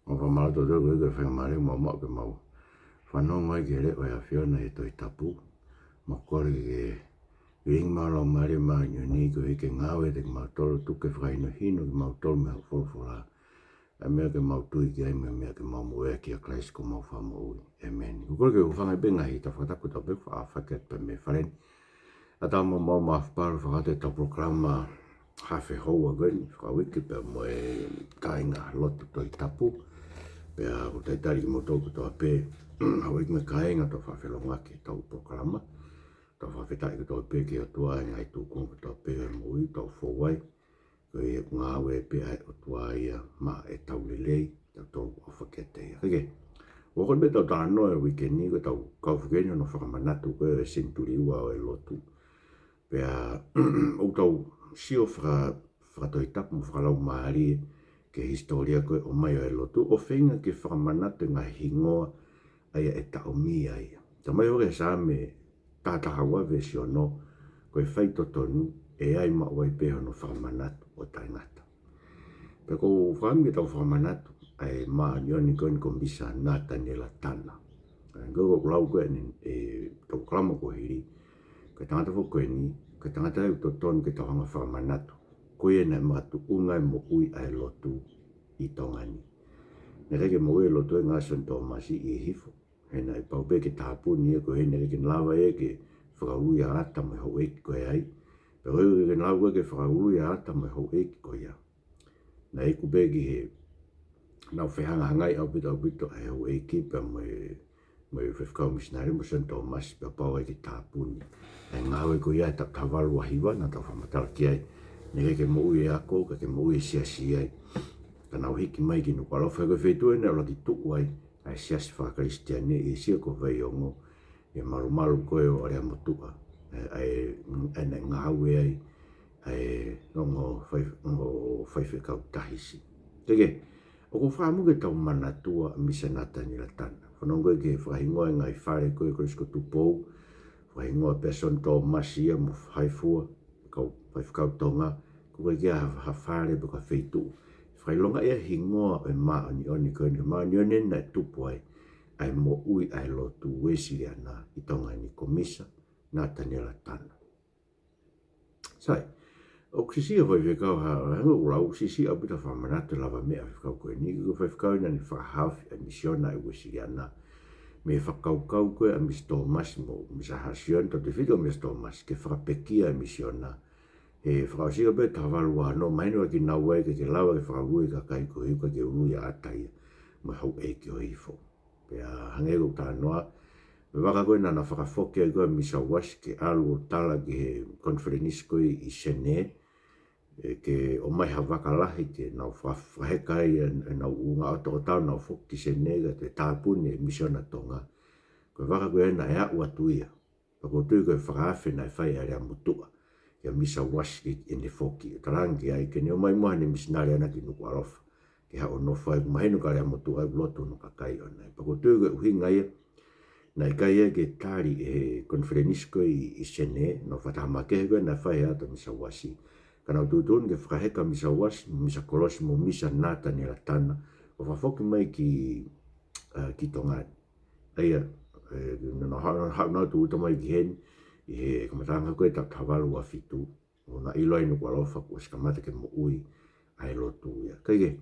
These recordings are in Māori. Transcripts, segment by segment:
o fa ma to do ke fa ma le mo ke mau fa no ngai ke le o ya fiona e to Tapu mo ko ke ring ma lo ma le ma ni ko ke ngawe de ma to tu ke fa no hino ma to me fo la a me ke ma tu ke ai me ke ma mo e ke klas ko ma fa mo amen ko ke fa ngai benga hi ta fa ta ku ta be fa ke pe me fa len ata mo ma fa fa te ta programa Faifekau again fa wiki pe mo e kainga Lotutohitapu pe o te tari mo tōku tō pe a wiki me kainga tō whawhelonga ki tau programa tō whawhetai ki tō pe ki o tua e ngai tūkunga tō pe e mui tō whowai ko e ngā we pe ai o tua ia ma e tau lelei tau tō o whaketeia heke wako me tau tāno e wiki ni ko tau kauwhukeni no whakamanatu ko e senturi ua o e lotu pe a o tau sio Whakatohitapu mo whakalau maari ke historia koe o mai o e lotu o whenga ke whakamanatu ngā hingoa aia e taomi aia. Ta mai hore sa me tātahawa vesi o no koe whaito tonu e ai maua i peho no whakamanatu o taingata. Pe ko whakami tau whakamanatu ai maa nioni koe ni ko misa Nataniela Tana. Ngoko kulau koe ni e tau klama ko hiri koe tangata fo koe ni ka tangata e to ton ke tahanga whakamanatu. Koe na matu ungai mo ui ai lotu i tongani. Nā reke mo ui lotu e ngā santo masi i hifo. He na i paupe ke tāpuni e koe he na reke lawa e ke whakaului a ata mai hau eki koe ai. Pe koe reke lawa e ke whakaului a ata mai hau eki koe ia. Nā eku begi he nau whehanga hangai au pito ai hau eki pe mai Faifekau misinari mo santo masi pe pau e ke tāpuni. E ngāwe ko ia e tak tawalu wahiwa na tau whamatala ki ai. Nere ke mo ui e ako, ka ke mo ui e siasi ai. Ka nau hiki mai ki Nuku'alofa e koe whetue ne o laki tuku ai. Ai siasi whakaristiane e sia ko whai ongo. E malu koe o area motua. Ai ngāwe ai. Ai nongo Faifekau tahisi. Teke, o ko whaamu ke tau manatua misa Nataniela Tana. Whanongo e ke whahingoa e ngai whare koe ko Tupu. Wai ngoa person tō masia mo haifua, kau Faifekau tonga, ko kai kia hawhare pe ka wheitu. Whai longa ea hingoa e maa ni koe ni maa ni oni na tupu ai mo ui ai lotu wesi ana i tonga ni komisa Nataniela Tana. Sai, o kisia Faifekau hanga ulau sisi au pita whamanatu lava mea Faifekau koe ni ko Faifekau ina ni whakahawhi a misiona i wesi ana. Me whakaukau koe a Mr. Thomas mo Mr. Hasion to te whito Mr. Thomas ke whakapekia e misiona e whakausika pe tawalu ano maino ki naue ke lawa ke whakagui ka kai ko hiuka ke ului a atai ma hau e ki o hifo pe a hangego ta noa me waka koe nana whakafoke koe Mr. Wash ke alu o tala ki he conference koe i sene ke o mai hawaka lahi ke nau whahekai e nau unga o tau nau whoki se nega te tāpuni e misiona tonga. Koe waka koe ena e au atuia. Pako tui koe whakaafe nai whai area mutua. Ia misa washi e ne whoki. Tarangi ai ke ne o mai moha ne misinari ana ki Nuku'alofa. Ke hao no whai mahenu ka area mutua e lotu no kakai o nai. Pako tui koe uhinga ia. Nai kai e ke tari e conference koe i sene. No whatahamakehe koe nai whai ato misa washi. Kana tutun ke whakaheka misa was, misa kolosi mo misa Nataniela Tana, o whafoki mai ki tongan. Aia, nana hau nau tu uta mai ki hen, i he kamatanga koe tak tawalu a fitu, o na iloi Nuku'alofa ko skamata ke mo ui ai lotu ia. Kaike,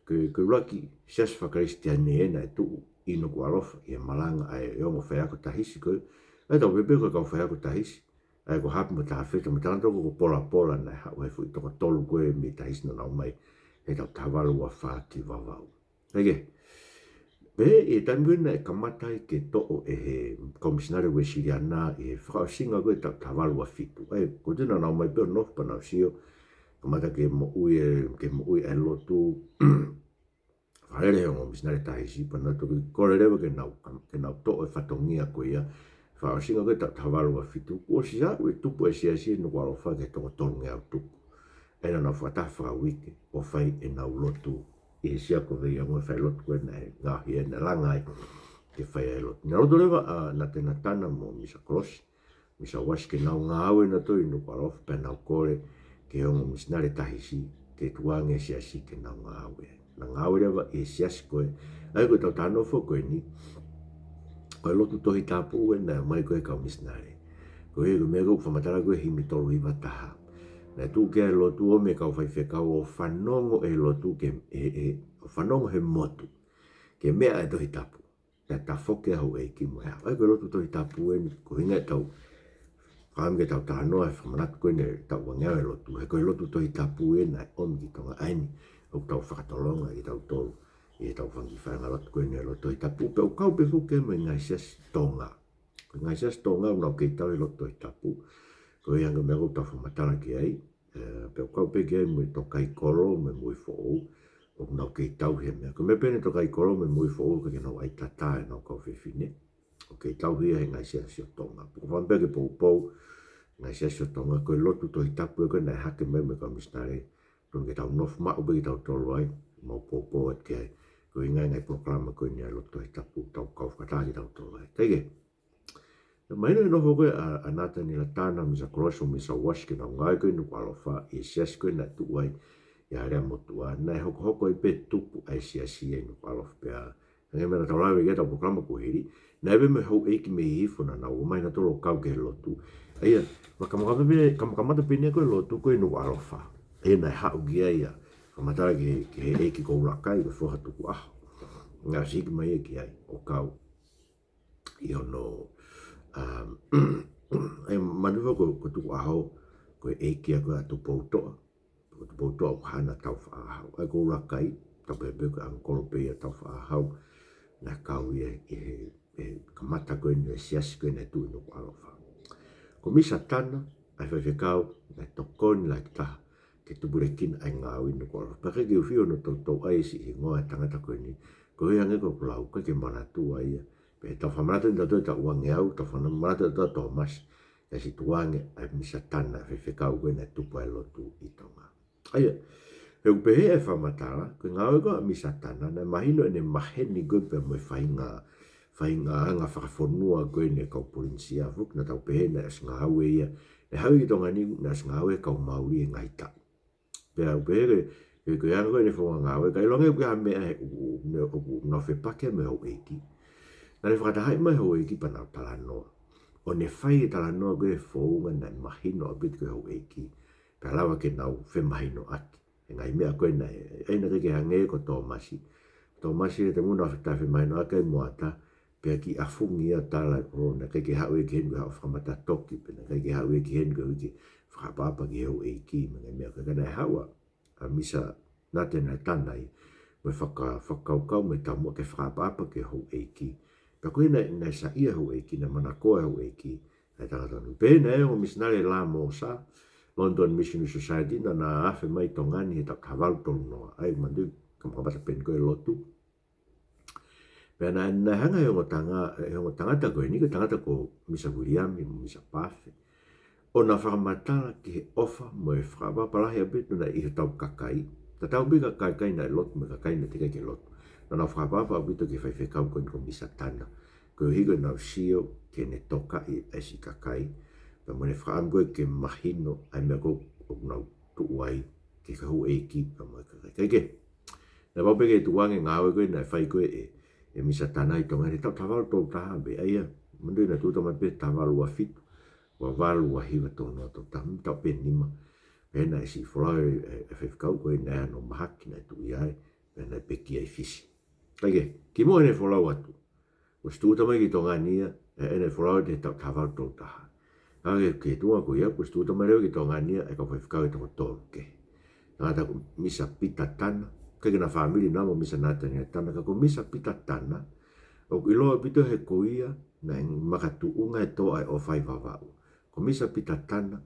ke laki sias whakaristiane e na e tuu i Nuku'alofa, i malanga ai ongo whaiako tahisi koe, ai tau pepe koe kau whaiako tahisi, ai ko hapu mo tawheta mo tāna toko ko pola nei hau hei fui toko tolu koe me tahisna nau mai he tau tawalu a whāti wawau. Hege, pe e tanwina e kamatai ke to'o e he komisionari we siriana e whakaosinga koe tau tawalu a fitu. Ai, ko tuna nau mai peo nofu panau sio, kamata ke mo ui e lotu whaere he o komisionari tahisi panau toki korerewa ke nau to'o e whatongia koe ia whaasinga koe tak tawaru a fitu. Ko si haku e tupu e siasi Nuku'alofa ke toko tolunga au tupu. Ena na whataha wike o whai e nau lotu. I he sia ko vei amoi whai lotu koe na e ngahi e na langai ke whai e lotu. Nā roto lewa na tena tana mo misa kolosi. Misa wasi ke nau ngā awe na toi Nuku'alofa pe nau kore ke hongo misinare tahisi ke tuange siasi ke nau ngā awe. na ngau rewa e sias koe. Ai koe tau tano fo koe ni, koe Lotutohitapu e na mai koe kau misnare. Koe e koe mea koe whamatara koe himi tolu i wataha. Na tu ke lotu o me kau Faifekau o whanongo e lotu ke o whanongo he motu. Ke mea e Tohitapu. Na ta whoke hau e ki moe hau. Ai koe Lotutohitapu e ko hinga tau Whaam ke tau tānoa e whamanatu koe ne tau wangea e lotu. He koe Lotutohitapu e na omi ki tonga aini. Au tau whakatolonga i tau tolu. I tau whangi whaenga lotu koe ne Lotutohitapu. Pe o kau pe whuke me ngai sias tonga. Ngai sias tonga unau kei tau e Lotutohitapu. Koe hanga mea kou tau whamatara ki ai. Pe o kau pe ke ai mui tokai koro me mui fo'ou. O nau kei tau he mea. Koe me pene tokai koro me mui fo'ou ke nau ai tata e nau kau whiwhine. O kei tau hia he ngai sias o tonga. Poko whampeke pou pou. Ngai sias o tonga koe Lotutohitapu e koe nai hake mai me ka misnare. Tun ke tau nofu mao pe ki tau tolu ai. Mau pou pou at ke ai. Koe ngai proklama koe ni a Lotutohitapu. Tau kau whakata ki tau tolu ai. Teike. Maina e nofo koe a Nataniela Tana misa koloso misa wash ke nau ngai koe Nuku'alofa. I sias koe na tu ai. Ia rea motua. Nai hoko i pe tupu ai siasi e Nuku'alofa pe a. Ngai mena tau lawe ke tau proklama koe hiri. Nai be me hou eiki me hifo na nau. Maina tolo kau ke lotu. Aia, wakamakata pene koe lotu koe Nuku'alofa. E nai hau gia ia. Whamatara ke he eiki kou rakai koe whoha tuku aho. Ngā siki mai e ki ai o kau. I ono. E manuwa ko tuku aho. Koe eiki a koe a tupu autoa. Ko tupu autoa o hana tau whaahau. Ai kou rakai. Tau pepe koe angkolo pe a tau whaahau. Nā kau ia e kamata koe ni e siasi koe ne tu Nuku'alofa. Ko misa Tana, ai Faifekau, ai tokoni lai taha, ke tupurekina ai ngāwi Nuku'alofa. Pake ki uwhio no tau ai si i ngoa tangata koe ni, ko hea nge ko pulau, koe ke manatua ia. Pe tau whamarata ni tau tau uange au, tau whamarata tau tau mas, e si tuange ai misa Tana, ai Faifekau koe ne tupu ai lotu i tonga. Aia, he upehe e whamatara, koe ngāwi koe misa Tana, na mahino ene maheni koe pe moe whainga anga whakafonua koe ne kau polinsia fuk na tau pehe na as ngāwe ia. Ne hau i tonga ni na as ngāwe kau mauri e ngai tau. Pea upehe koe anga koe ne whonga ngāwe, kai longe koe ha mea he no whepake me hau eiki. Na ne whakatahai mai hau eiki pa nau talanoa. O ne whai e talanoa koe whounga na mahino a bit koe hau eiki. Pea lawa ke nau whemahino aki. E ngai mea koe na eina ke hange ko tō masi. Tō masi e te muna whetawhi mahino aki moata. Pea ki afungi a tala o na kei ke hau e ki hen koe hau whakamata toki. Pea na kei ke hau e ki hen koe wiki whakapapa ki hau e ki. Mga mea koe kanai hawa. A misa Nataniela Tana i. Me whakaukau me tau mua ke whakapapa ki hau e ki. Pea koe nai sa ia hau e ki. Na mana koe hau e ki. Nai tangatonu. Pea na e o misinare la mo sa. London Missionary Society. Na na awhi mai tongani he tau kawal tolu noa. Ai mandu kamakapata pen koe lotu. Pea na hanga e ongo tangata koe ni, tangata ko misa Williami, misa Pafe. O na whakamatala ki he ofa mo e whakapapalahi a bitu na i he tau kakai. Ta tau bi kakai na e lotu, me kakai na tika ki lotu. Na whakapapa a bitu ki Faifekau koe ni ko misa Tana. Koe higo na usio ke ne toka i esi kakai. Pea mo ne whakaam koe ke mahino ai mea ko nau tuuai ke kahu eiki pa mo e kakai. Kaike, na wapeke tuange ngāwe koe na whai koe e misa Tana i tonga, he tau tawalu tō taha be aia, mandu na tūtama pe tawalu wa fitu, wa walu wa hiwa tō noa tō taha, tau pe nima, pe na e si wholau e Faifekau koe na ea no mahaki na tu iai, pe na pe ki ai fisi. Kaike, ki mo ene wholau atu, o si tūtama ki tonga nia, ene wholau te tau tawalu tō taha. Kaike, ke tunga ko ia, o si tūtama reo ki tonga nia, e ka Faifekau e tonga tōru ke. Nangata misa Pita Tana, kaya na family na mo misa Nataniela Tana ka ko misa Pita Tana o iloa pito he koia na makatuunga e toa e o whai wawau ko misa Pita Tana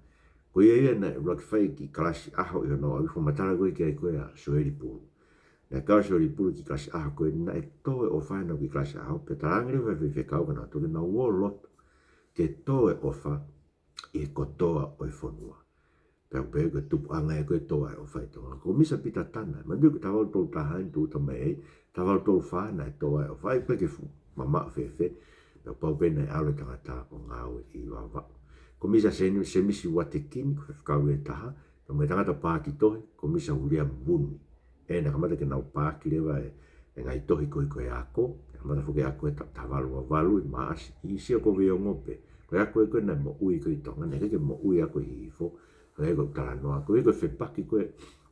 ko ia na rakifai ki klasi aho i hono au matara koe ki ai koe a soeri pulu na kau soeri pulu ki klasi aho koe na e toa o whai na ki klasi aho pe tarangere Faifekau ka na tole na uo loto ke toa o wha i ko toa o i whonua. Pea pea koe tupu anga e koe toa e o whai tonga. Ko misa Pita Tana, mandu ko tawal tolu tahain tu tamai, tawal tolu whana e toa e o whai peke fu, mama fefe, pea pau pena e aule tangata o ngāwe i wawa. Ko misa semisi wate kini, ko Faifekau e taha, ka mai tangata pāki tohe, ko misa William Wuni, e na kamata ke nau pāki lewa e ngai tohi koe ako, kamata fuke ako e ta valu a valu i maasi, i sia ko veo ngope, koe ako e koe na mo ui koe tonga, ne ke mo ui ako i hifo, koe koe tala noa, koe koe whepaki koe,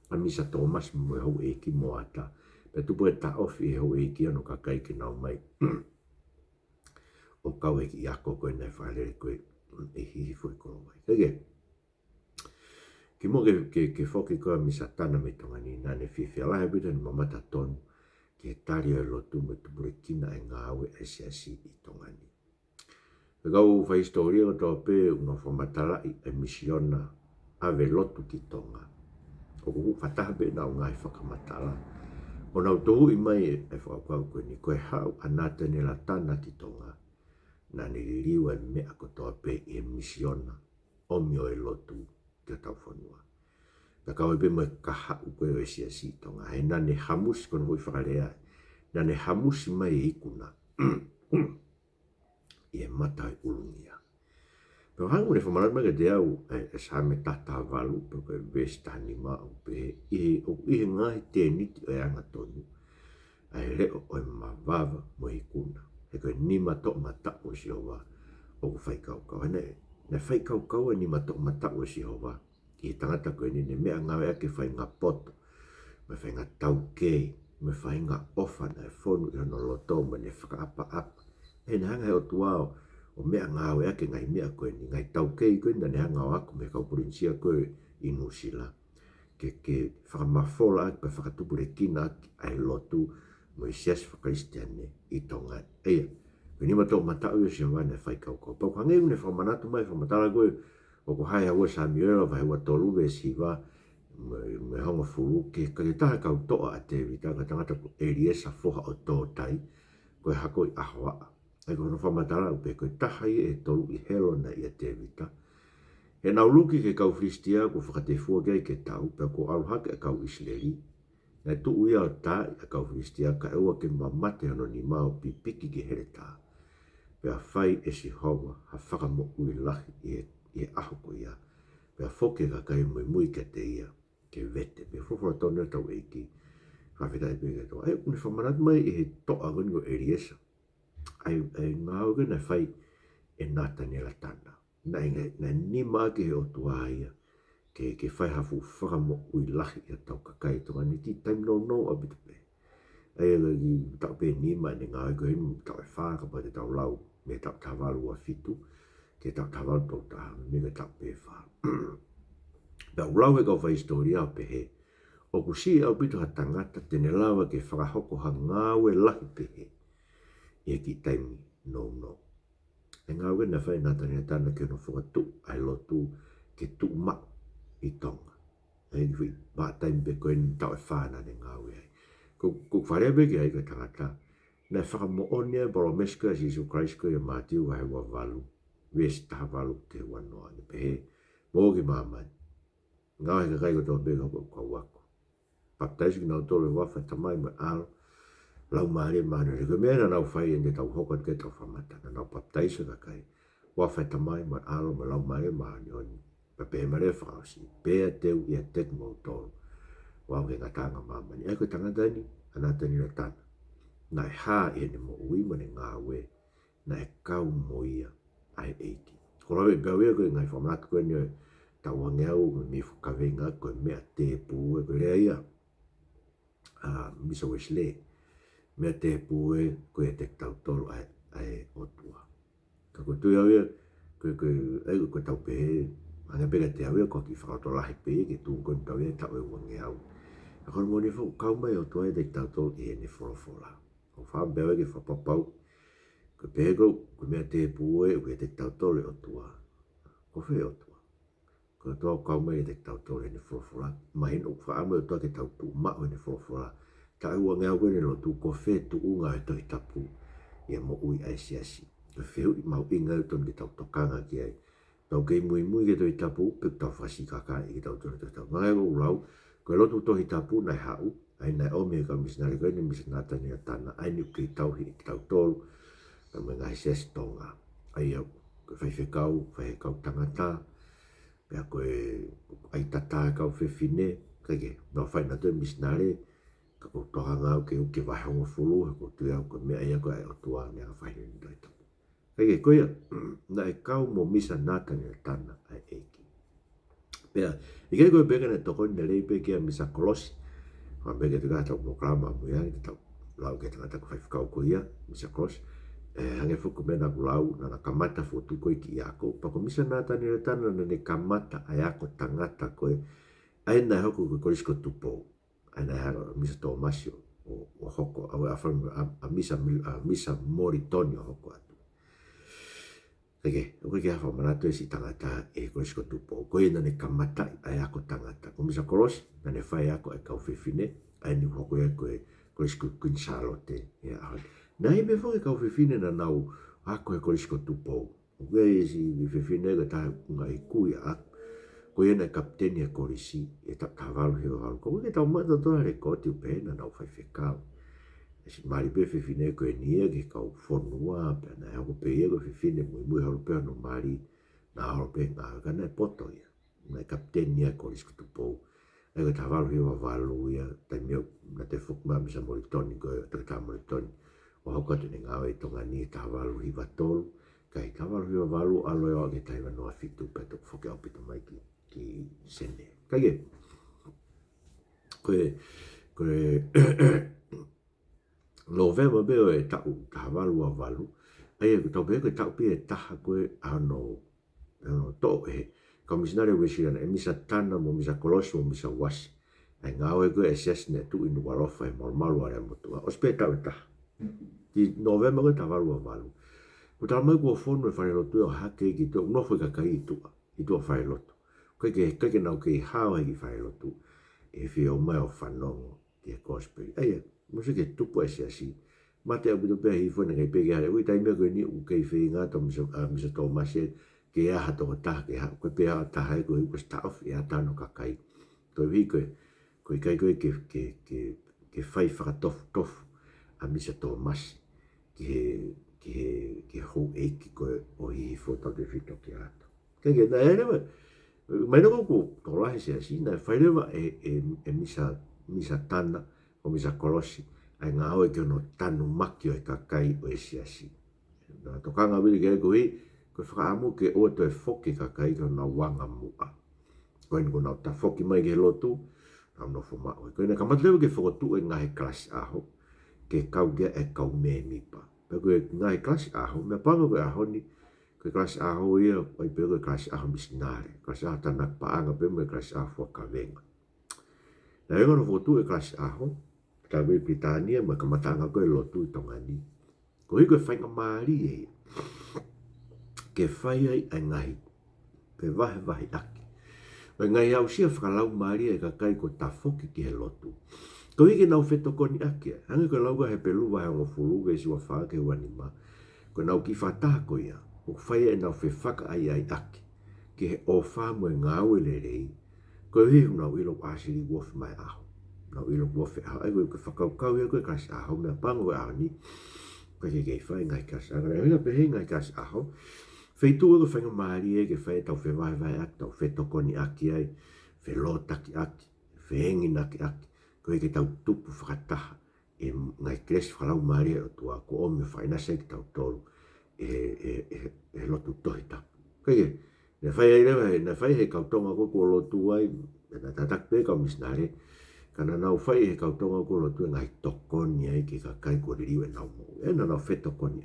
a misa Thomas mo e hau eki mo ata, pe tupu e ta ofi e hau eki anu kakai ke nau mai, o kau eki i ako koe nei whaelere koe, e hifo i kono mai, kege, ki mo ke foki koe misa Tana me tonga ni nane whiwhi alahe pita ni mamata tonu ke tari o lotu me tupure kina e ngāwe e siasi i tonga ni. Pe kau whai historia o tō pē una whamatala i e misiona ave lotu ki tonga. O kuhu whataha pe nao ngai whakamatala. O nau tohu i mai e whakakau koe ni koe hau a Nataniela Tana ki tonga. Nane liwa e mea ko tō pē i e misiona o mio e lotu te tau whanua. Ka kau e pe mai kaha ukoe o e siasi tonga. He nane hamusi kono hui whakarea. Nane hamusi mai e ikuna. I e mata e ulungia. Pero hangu ne whamanat mai ka te au e sa me tata walu. Pero koe vestani mao pe i he ngahi te niti o e anga tonu. Ai leo o e mawava mo ikuna. He koe nima to mata o si hoa o ku Faifekau kau. Ne Faifekau kau e nima to mata o si hoa. I tangata koe ni ne mea ngawe ake whai ngā poto, me whai ngā tau kei, me whai ngā ofa na e whonu i hono loto me ne whakaapa apa. E ne hanga he o tuao, o mea ngawe ake ngai mea koe ni, ngai tau kei koe ni ne hanga o ako me kau purinsia koe i Nusila. Ke whakamafola ake pa whakatupure kina ake ai lotu mo i sias whakaristiane i tonga. Eia, koe nima tō matau i o siawa ne Faifekau kau. Pau hangei une whamanatu mai whamatala koe, o ko hai haua Samuela vai haua tolu ve siwa me honga furu ke taha kau toa a te vita ka tangata ko Eliesa foha o tō tai koe hako i ahoa ai ko no whamatala upe koe taha i e tolu i helo na i a te vita he nau luki ke kau Fristia ko whakate fua kei ke tau pe ko aluhake a kau Isleri na tu uia o tā i a kau Fristia ka eua ke mamate ano ni mao pipiki ke here tā pe a whai e si hoa ha whakamo ui lahi i aho ko ia. Pea whoke ka kai mui ke te ia, ke vete. Pea whofora tonu e tau eiki. Whawhitai pēke toa. Une whamanat mai e he toa gani ko Eliesa. Ai ngā au gana whai e Nataniela Tana. Na nima ke he o tua ia. Ke whai hafu whakamo ui lahi i a tau kakai toa. Ni ti taim no a bitu pe. Ai i tau pe nima ne ngā au gani tau e whaka pa te tau lau. Me tau tawalu a fitu. Ke tau tawal tau taha, me me tau pewha. Pea ulau e kau whai historia o pehe. O kusi au pitu ha tangata tene lawa ke whakahoko ha ngāwe lahi pehe. I ki taimi no. E ngāwe na whai Nataniela Tana ke no whakatu ai lotu ke tu ma i tonga. E ki whi taimi pe koe ni tau e whāna ne ngāwe ai. Ko wharea peke ai ka tangata. Na whakamoone e baro meska si Jesu Christ ko e mātiu wa hewa valu. Wes taha walu te wanoa ni pehe. Mō ki māmai. Ngā he ka kai ko tō bēga ko wako. Baptaisu ki nau tōre wawhai tamai mai alo. Lau maare maare. Riko mea na nau whai ende tau hokat ke tau whamata. Na nau baptaisu ka kai. Wawhai tamai mai alo ma lau maare maare. Oni pa pehe mare whakasi. Pea teu ia tek mō tōru. Wau ke ngatanga māmani. Eko tangata ni. Nataniela Tana. Na e hā e ne mo ui ma ne ngā we. Na e kau mo ia. Ai 80. Ko rawe peawea koe ngai whamanatu koe ni tau angeau me whakawenga koe mea te pūe koe rea ia. Misa Wesley. Mea te pūe koe te tau tolu ai otua. Ka koe tui awea koe tau pehe. Anga peka te awea koe ki whakatolahi pehe ke tū koe tau ea tau e wangeau. Ka koe mo ni kau mai otua e te tau tolu i e ni wholofola. Ko whaambeawe ke whapapau. Ko pego, ko mea te pūe, ko te tau tole o tua. Ko whee o tua. Ko toa kau mai te tau tole ni whorofora. Mahin o whaame o toa ke tau tu mao ni whorofora. Ta ua ngau koe ni lo tu ko whee tu unga e tohi tapu. Ia mo ui ai siasi. Ko wheo i mau inga ton ke tau tokanga ki ai. Tau kei mui ke tohi tapu, pek tau whasi kaka i ke tau tole tohi tapu. Ngai o ulau, ko Lotutohitapu nai hau. Ai nai ome ka misinari koe ni Nataniela Tana. Ai ni ki tau hi ki tau tolu. Ka me ngai ses tonga. Ai au, ko Faifekau tangata. Pea koe ai tata kau whewhine. Kake, no whai na tue misinare. ka ko to hanga ke o ke vai hongo fulu ko tu ya ko me ai ko ai o tua me fa ni dai to ke ko ya na e kau mo misa Nataniela Tana ai eki pea i ke ko be ne to ko ne le pe ke misa kolosi ma be ke ta to programa mo ya ta la ke ta ko Faifekau ko ia misa kolosi hange fuku me na kulau na kamata fotu ko ki ako pa ko misa Nataniela Tana na ne kamata ai ako tangata ko ai na hoku ko ko Tupu ana haro misa to masio o hoko a misa moritonio hoko atu o ke hafa manato si tangata e ko Tupu ko ina ne kamata ai ako tangata ko misa kolos na ne fai ako e kau fefine ai ni hoko e ko kunsalote ya na i me fo e kau fefine na nau ako e ko Tupu ko e si fefine ga ta ngai ku ya ko ina kapteni e korisi e tavalu he valu ko ke tau mata to re ko tu pena na Faifekau e si mari pe fefine ko e nie ke kau fonua pe na ko pe e ko fefine mo halu pe no mari na halu pe na ka na poto ya na kapteni e korisi ko Tupu e ko tavalu he valu ya ta mio na te fukma mi sa moritoni ko te ta moritoni o hoko te nga e tonga ni tavalu hi vatolu kai tavalu he valu alo e ke tai no fitu pe to foke au pito mai ki sene kage ko november be e ta valu a valu ai ko be ko ta pe ta ko ano to e komisionario wesira e misa Tana mo misa koloso mo misa wasi ai ngawe ko assessment tu in Nuku'alofa e malu are mo tu ospeta ta di november ko ta valu a valu ko ta mai ko fono e fare lo tu ha ke ki to no foi ka kai tu i to fare lo ke na ke how he fai lo tu e fi o mai o fanongo ke gospel ai mo se ke tu può essere assim ma te abu pe hi fo na ke pe ga ui tai me ko ni u ke fi nga to mi so to ma se ke ha to ta ke ha ko pe ha ta ha ko ko staff e ta no ka kai to vi ko kai ko ke fai fa tof a mi se to mas ke ho e ki ko o hi fo to de fito ke ato ke na ere mai no ko la se asi na faileva e misa Tana o misa kolosi ai nga o ke no tanu makio e kakai o esi asi na to kanga vile ke ko fa amu ke o to e foki kakai ko na wanga mu a ko ni ko na ta foki mai ke lotu na no fuma o ko na kamatlevo ke fo tu e nga e class aho ke kau ge e kau me mi pa pe ko nga e class aho me pango ko aho ni ke klasi aho ia oi pe ke klasi aho misinare klasi aho tana paanga pe me klasi aho foka venga na inga no fotu e klasi aho ta be Britania ma kamatanga ko e lotu i tongani ko hiko e whainga maari e ke whai ai ai ngahi pe vahe aki o ngai au sia whakalau maari e ka kai ko ta foki ki he lotu ko hiki nau whetokoni aki hangi ko lauga he pelu vahe ngo fuluga e siwa whaake wanima ko nau ki whataha ko ia o whaia e nau whewhaka ai aki ki he o whamu e ngāu e le rei ko hiu nau ilo asiri wofi mai aho nau ilo wofi aho ai koe whakaukau ia koe kasi aho mea pango e aho ni koe ke kei whai ngai kasi aho rea hinga pehe ngai kasi aho wheitu e koe whainga maari e ke whai tau whewai aki tau whetokoni aki ai whelotaki aki whehengina aki koe ke tau tupu whakataha e ngai kresi whalau maari e o tua ko omi whainasa ki tau tolu e Lotutohitapu kaya na fai ai lewa na fai he kautonga ko lotu ai na tatak pe ka misnare kana na fai he kautonga ko lotu ngai tokoni ai ki ka kai ko ririu e na mo e na feto koni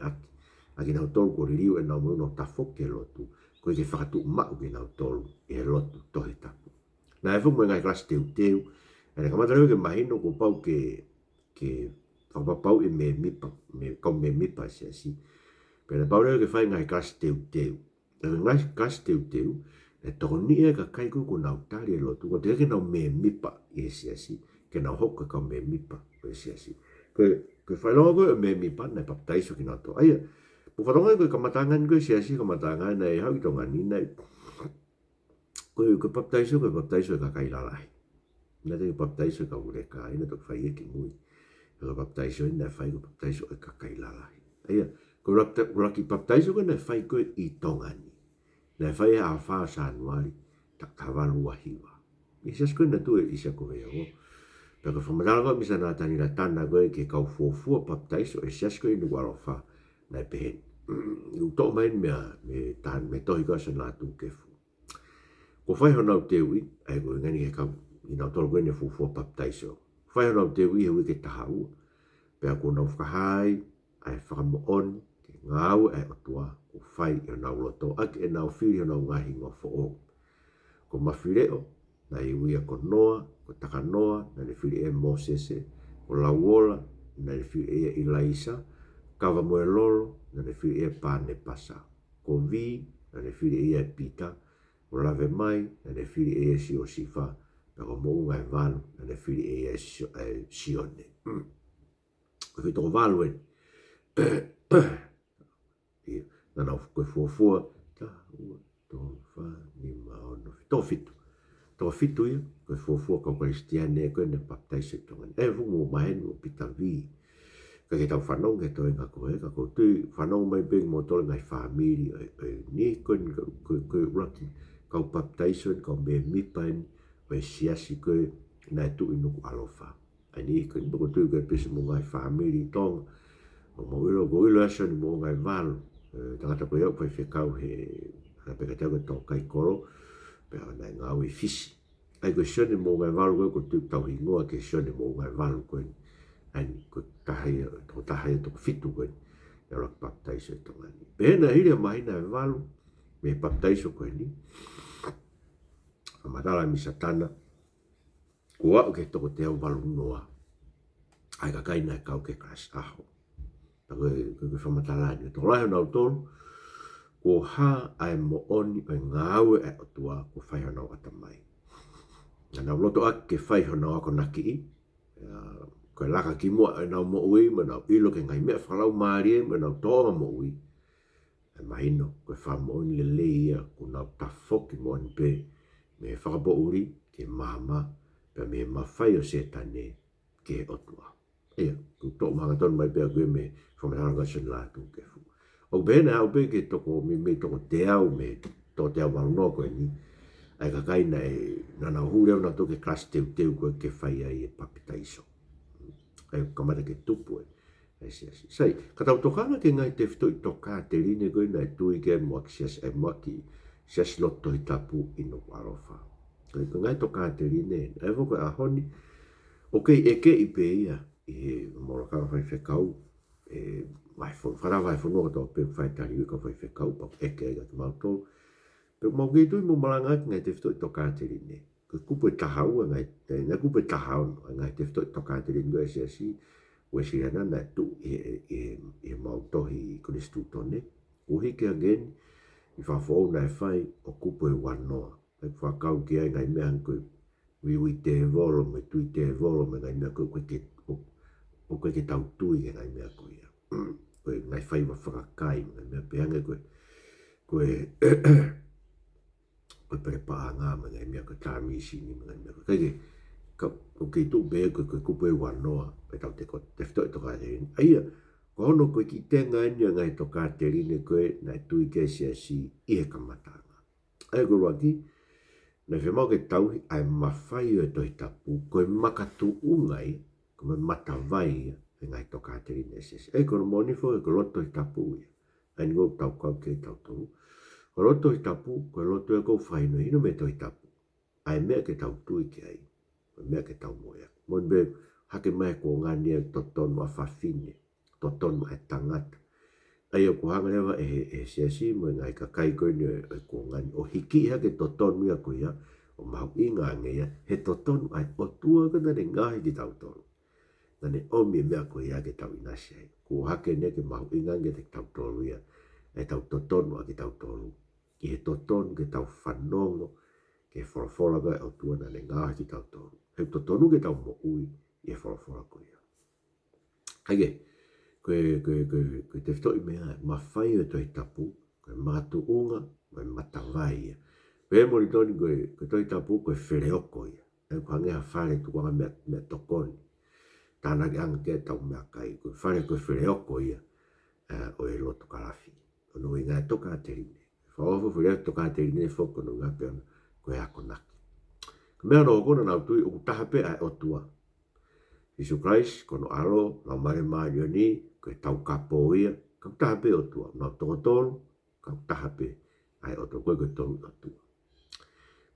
aki na tol ko ririu e na mo no tafo ke lotu ko ke fakatu ma ke na tol e Lotutohitapu na e fu mo ngai klas teu e ka matare ke mahino ko pau ke pau e me mipa si pera paure ke fai ngai kas teu ngai kas teu e toni e ka kai ko na utari e lotu ko te ke na me mipa e si ke na hokka ka me mipa e si ko fai lo ko me mipa na baptaiso ki na to ai po fatonga ko kamatangan ko si kamatangan na e hau tonga ni na ko baptaiso ka kai lalai na te baptaiso ka ure ka ina to fai e ki mui ko baptaiso na fai ko baptaiso e ka kai lalai ai ko raki baptaiso ko na fai ko i tongani na fai a fa sanuari ta kavalu hiwa isa ko na tu isa ko veo Peka whamatala koe misa Nataniela Tana koe ke kau fuafua baptaiso e sias koe Nuku'alofa nai pehen. Uto main mea me tahan me tohi koe sa nātu kefu. Ko whai honau te ui, ai koe ngani he kau i nau tolo koe ne fuafua baptaiso. Whai honau te ui he ui ke taha ua. Pea ko nau whakahai, ai whakamoon, ke ngāu ai otua, ko whai i nau loto, ake e nau whiri honau ngahi ngā who'o. Ko mawhireo, na i ui a ko noa, ko taka noa, na le whiri e Mosese, ko lauola, na le whiri e Ilaisa, kawa moe lolo, na le whiri e Pāne Pasa, ko vi, na le whiri e Pita, ko lave mai, na le whiri e Sio Sifa, na ko mounga e valu, na le whiri e Sione. Ko whiri toko valu e, na nau koe fuafua, ta ua, tō wha, ni maono, tō fitu. Tō fitu ia, koe fuafua kau Kristiane, koe ne baptaise tongan. E vungu o mahenu o pita vi. Ka ke tau whanong ke toi ngā koe, ka kou tui whanong mai bing mo tole ngai whamiri, ni koe raki, kau baptaise, kau me mipain, koe siasi koe, nai tu Nuku'alofa. Ai ni koe, nuko tui koe pisi mo ngai whamiri tonga, o mo ilo asa ni mo ngai valu, tangata koe au Faifekau he, peka tau koe tō kai koro, pea nai ngāu i fisi. Ai koe sione mo ngai valu koe, koe tui tau hingoa ke sione mo ngai valu koe, ai koe tahai toko fitu koe, e rak baptaiso tonga ni. Pena hiri a mahina e valu, me baptaiso koe ni, a matala misa Tana, kua o ke toko te au valu noa, ai ka kaina e kau ke kras aho. Koe whamatala ni, tō lai honau tōru, ko ha ai mo oni pe ngāue e otua ko whai honau atamai. Nau loto ake ke whai honau ako naki i, koe laka ki mua e nau mo ui, ma nau ilo ke ngai mea whalau maari e, ma nau tōma mo ui. E mahino, koe wha mo oni le le ia, ko nau tafoki mo oni pe, me whakapo uri, ke mama, pe me mawhai o setane, ke otua. Ia, ku tō mahanga tonu mai pia koe me whamatala gasen lātu ke fu. O bena au pe ke toko me toko te au me tō te au waru no koe ni, ai ka kaina e nana hureu na toke klas teu koe ke whai ai e papitaiso. Ai kamata ke tupu e, ai siasi. Sai, ka tau tokanga ke ngai te whito i toka te rine koe na e tui ke moak siasi e moaki siasi Lotutohitapu i Nuku'alofa. Kai ka ngai toka te rine, ai voko e ahoni, okei e ke i pe ia, i he morakara Faifekau, e wharawai whanua tō pe whaitari wika Faifekau, pa eke ega ki mautoro. Pe mau kei tui mo malanga ki ngai te whito i toka te rine. Ka kupo e tahaua ngai kupo e tahau ngai te whito i toka te rine koe siasi, ue si hana nai tu i mautohi Kristu tone. Uhi ke ageni, i whawhau nai whai o kupo e wanoa. Ai whakau ki ai ngai mea koe wiwi te volo, me tui te volo, me ngai mea koe koe ke tau tui ke ngai mea koe ia. Koe ngai whai wa whakakai, ngai mea peange koe pere paa ngā ma ngai mea koe tāmisi ni ma ngai mea koe. Kaike, ko kei tū bea koe kupo e wanoa, e tau te whito e toka te rine. Aia, ko hono koe ki tenga enia ngai toka te rine koe, nai tui ke siasi i he kamatanga. Aia koe roaki, nai whemau ke tauhi, ai mawhai o e Tohitapu, koe makatu ungai, koe matawai e ngai toka te rine siasi. Aia koe monifo e koe Lotutohitapu ia. Ai ni ngau tau kau ke tau tau. Ko Lotutohitapu, ko loto e kou whaino hino me Tohitapu. Ai mea ke tau tui ki ai. Mea ke tau moea. Mon be hake mai ko ngani e totonu a whawhine. Totonu e tangata. Ai o kuhanga lewa e siasi mo ngai ka kai koe ni e ko ngani. O hiki hake totonu ia ko ia. O mahu inga ngea. He totonu ai o tua kana ne ngahi ki tau tonu. Nane omi mea ko ia ke tau inasi ai. Ko hake ne ke mahu inga ngea te tau tonu ia. E tau totonu a ke tau tonu. Ki he totonu ke tau whanongo, ke whorafora koe au tuana ne ngāhi ki tau tonu. He totonu ke tau mo ui, i he whorafora koe ia. Haige, koe te whito i mea, mawhai o Tohitapu, koe mātuunga, koe matawai ia. Pea mori toni koe Tohitapu, koe whereoko ia. E koe hangeha whare tukuanga mea tokoni. Tana ki anga ke tau mea kai, koe whare koe whereoko ia, o e loto kalafi. Ono i ngai toka te rine. Whaofu whirea toka te rine whoko no ngā peana koe ako naki. Ka mea no okona nau tui, oku taha pe ai otua. Isu Christ, kono alo, lau mare maio ni, koe tau kapo ia, kau taha pe o tua, nau tongo tolu, kau taha pe, ai o tua, koe tolu o tua.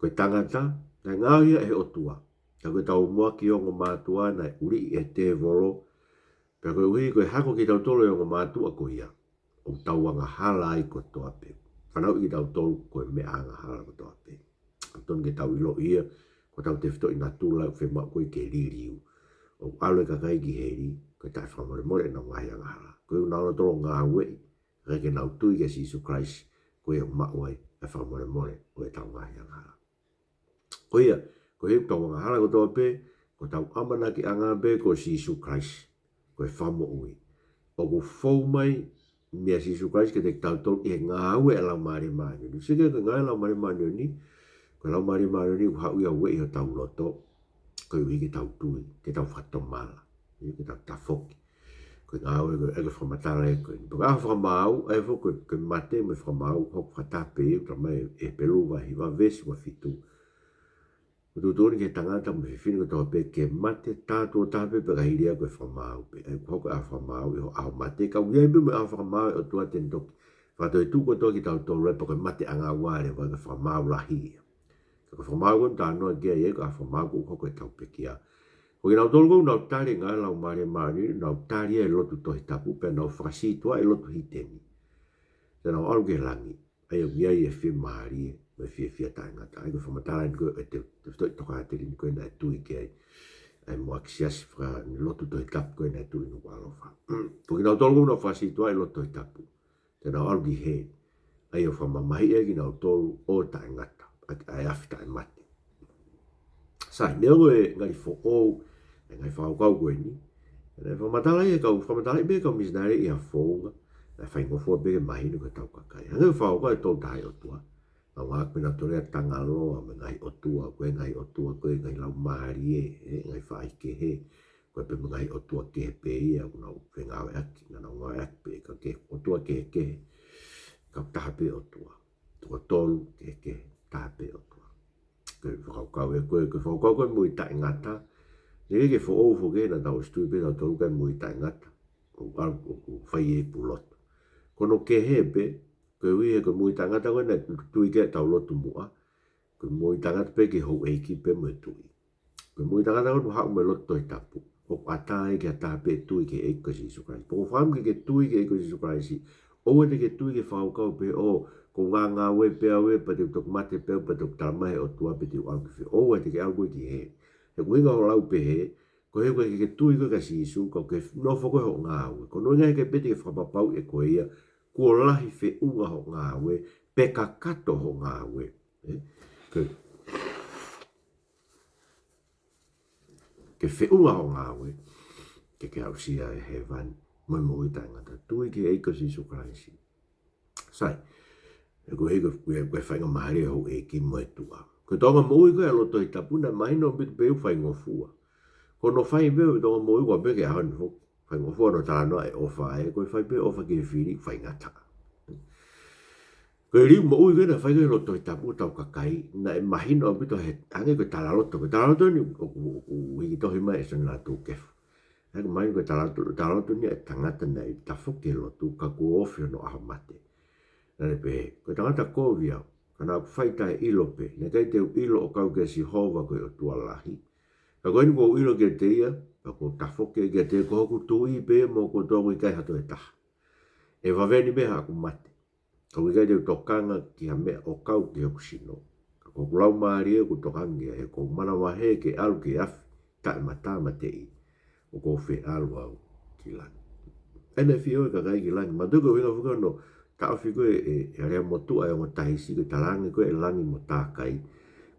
Koe tangata, nai ngau ia e o tua, ka koe tau mua ki o ngā mātua, nai uri e te volo, ka koe ui koe hako ki tau tolu e o ngā mātua ko ia, o tau wanga hala ai ko toa pe. Whanau i tau tolu, koe mea anga hala ko toa pe. Ton ke tau ilo ia, ko tau te fito i ngā tūla, whi mak koe ke ririu. O alo e kakai ki heri, koe tai whamore more na wahi anga hala. Koe unau na tolo ngā wei, kai ke nau tui ke si Isu Christ, koe o mawai, e whamore more, koe tau wahi anga hala. Koe ia, koe hiu tau wanga hala ko toa pe, ko tau amana ki anga pe ko si Isu Christ, koe whamo ui. O ko fau mai, mea si Isu Christ ke te tau tolu, e ngā ue e lau maari maani. Sike ke ngā e lau maari maani ni, koe lau maari maani ni, hau ia wei o tau loto, koe ui ke tau tui, ke tau whatomala, ke tau tafoki. Koe ngā ue koe ega whamatala e koe. Paka a whamau, e fo koe mate me whamau, hok whatape e, ka mai e pelu wahi, wa vesi wa fitu. Ko tūtoni ke tangata me whiwhini ko toa pe, ke mate tātua tāpe pe ka hiria koe whamau pe. E hoko a whamau, e ho aho mate, ka uia me a whamau e o tua ten toki. Whato e tūko toki tau tolu e, pa koe mate anga wale, wa ka whamau lahi. Ka whamau kon tā noa kia e, ka whamau ko hoko e tau pe kia. Ko ki nau tolu kou nau tari ngā lau maare maani, nau tari e Lotutohitapu, pe nau whakasitua e Lotuhitemi. Te nau alu ke langi, ai o miai e whi maari e, me whi tai ngata. Ai ko whamatara ni koe, e te whtoi toka a te rini koe na e tui ke ai. Ai mua kisiasi whaka ni Lotutohitapu koe na e tui Nuku'alofa. Ko ki nau tolu kou nau whakasitua e Lotutohitapu. Te nau alu ki he, ai o whamamahi e ki nau tolu o tai ngata, ai afi tai mate. Sai, neo e ngai fo ou, e ngai whaukau koe ni. E whamatala e kau, whamatala e be kau misinare i a whaunga. E whaingofua be ke mahinu ka tau kakai. Hangai whaukau e tau tahi o tua. Ma wak pina torea tangaloa, me ngai o tua, koe ngai o tua, koe ngai lau maari e, ngai whai ke he. Koe pe me ngai o tua ke he pe ia, unau whengawe aki, ngana ngawe aki pe, ka ke o tua ke he ke he. Kau taha pe o tua. Tua tolu ke he taha pe o tua. Koe whakau e koe whakau koe mui tai ngata. Nere ke whaou whoke na tau stui pe tau tolu kai mui tai ngata. O whai e puloto. Kono ke he pe, koe ui e koe mui tai ngata koe na tui ke tau lotu mua. Koe mui tai ngata pe ke hou eiki pe mui tui. Koe mui tai ngata koe hau me Lotutohitapu. O atai ke ata pe tui ke eiko si Isu Christ. Poko whaam ke tui ke eiko si Isu Christ. O e ke tui ke whaukau pe o ko ngā we pe awe pa te tok mate pe pa tok tamahe o tua pe te au ki o e te ke au koe ki he. He kuinga ho lau pe he, ko he koe ke tui koe ka si Isu, ko ke nofo koe ho ngā we. Ko no ngai ke pete ke whapapau e koe ia, kua lahi whe unga ho ngā we, pe ka kato ho ngā we. Ke whe unga ho ngā we, ke au sia e he van, moi moi tangata, tui ke eiko si Isu Christ. Sai, e koe he koe whainga mahare ho e ki moe tua. Koe tonga moi koe a Lotutohitapu na mahino bitu peu whainga fua. Ko no whain peu tonga moi koe peke a hanu hoki. Whainga fua no tānoa e ofa e, koe whain peu ofa ki whiri whainga taka. Koe riu moi koe na whainga Lotutohitapu tau kakai, na e mahino bitu he ange koe talaloto. Koe talaloto ni o hiki tohi mai e soni la tū kefu. Heko mai koe talaloto ni e tangata na i tafoke lotu ka kua ofio no aho mate. Nare pe, koe tangata kōwia, kana aku whaitai ilo pe, ne kei teu ilo o kau ke si hova koe o tua lahi. Ka koe ni ko ilo ke te ia, ka ko tafoke ke te ko hoku tui pe mo ko tōku i kai hato e taha. E waweni meha aku mate. Ka koe kei teu tokanga ki ha mea o kau ki hoku sino. Ka ko kulau maari e ku tokangia, e ko mana wahe ke alu ki afi, ta e matama te i, o ko whi alu au ki langi. Ene fio e ka kai ki langi, ma tuko winga fuka no, ka awhi koe e rea motua e o tahisi koe talangi koe e langi mo tākai.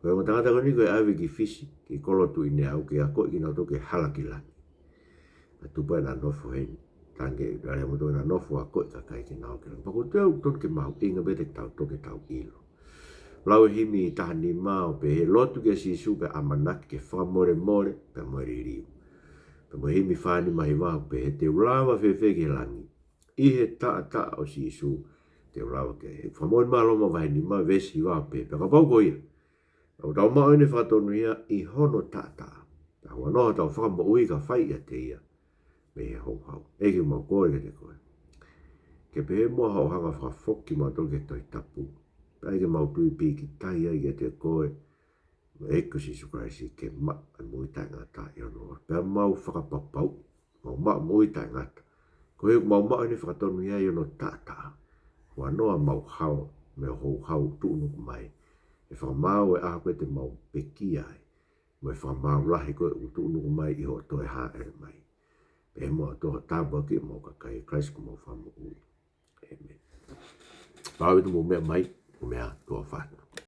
Koe o tangata koe ni koe awe ki fisi, ki kolotu i nea au ke a koe ki nau toke hala ki langi. A tupa e na nofo heni, tange rea motua e na nofo a koe ka kai ki nau ki langi. Pako teo ton ke mahu inga bete tau toke tau ilo. Lau e himi i taha ni mao pe he lotu ke si Isu pe amanaki ke whamore more pe moere riu. Pe mo himi whani mahi wau pe he te ulawa whewhe ki langi. I he taa o si Isu te urawa ke he whamoen maa loma vai ni maa vesi wā pe ka pau ko ia. Au tau maa ene whatonu ia i hono taa. Ua noho tau whaka ui ka whai a te ia. Me he hou hau. Eke mau kore ke te koe. Ke pehe mua hau hanga whakafoki ma tol ke toi tapu. Pai ke mau tui pi ki tai ai ke te koe. Me eko si sukraisi ke ma a mui tai ngata i ono. Pea mau whakapapau. Mau ma mui tai ngata. Ko he mau ma ni whakatonu ia i ono tata. Ua noa mau hau me hou hau tuunuku mai. E whakamau e aha koe te mau peki ai. Mo e whakamau lahi koe u tuunuku mai i ho toe haere mai. E mo toha tāpua ki mo ka kai Christ ko mo whamu ui. Amen. Pāwe tu mo mea mai, mo mea toa whātu.